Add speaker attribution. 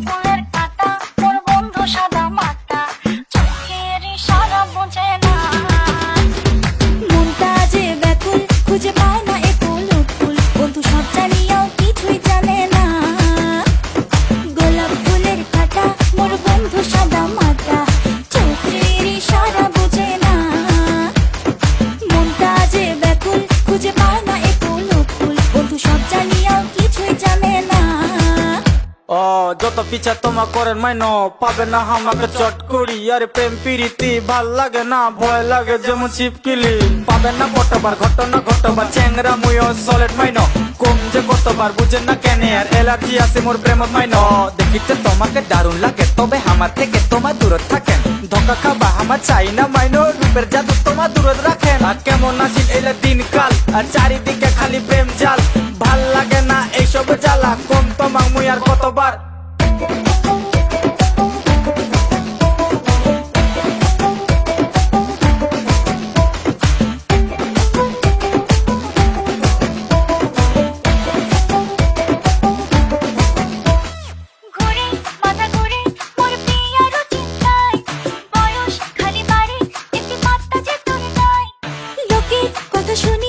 Speaker 1: ফুলের কাঁটা মোর বন্ধু সাদা মাটা, চোখের ইশারা বোঝে না।
Speaker 2: মনটা যে ব্যাকুল, খুঁজে পায় না একুল উকুল, বন্ধু সব জানিয়াও কিছুই জানে না। গোলাপ ফুলের কাঁটা মোর বন্ধু সাদা মাটা, চোখের ইশারা বোঝে না। মনটা যে ব্যাকুল, খুঁজে পায় না একুল উকুল, বন্ধু সব জানিয়াও কিছুই জানে না।
Speaker 3: ও যত পিছা তোমা করেন মাইনো, পাবে না আমাকে চট করি। আরে প্রেম প্রীতি ভাল লাগে না, ভয় লাগে যেমন ছিপকিলি। পাবে না কতবার ঘটনা ঘটবার, চ্যাংরা মুয়ো সলেট মাইনো। কম যে কতবার বুঝেন না কেন, আর এলার্জি আছে মোর প্রেমত মাইনো। দেখিতে তোমাকে দারুণ লাগে, তবে আমার থেকে তোমার দূরত থাকেন। ধোকা খাবা আমার চাই না মাইনো, রূপের জাদু তোমার দূরত রাখেন। আর কেমন আসিল এলে দিনকাল, আর চারিদিকে খালি প্রেম জাল। ভাল লাগে না এইসব জ্বালা, কম তোমাক মুই আর কতবার।
Speaker 1: ঘুরে মাথা ঘুরে মোর প্রিয়ারও চিন্তায়, বয়স খালি বাড়ে একটি মাত্রা যে তোর নাই।
Speaker 2: লোকে কথা শুনি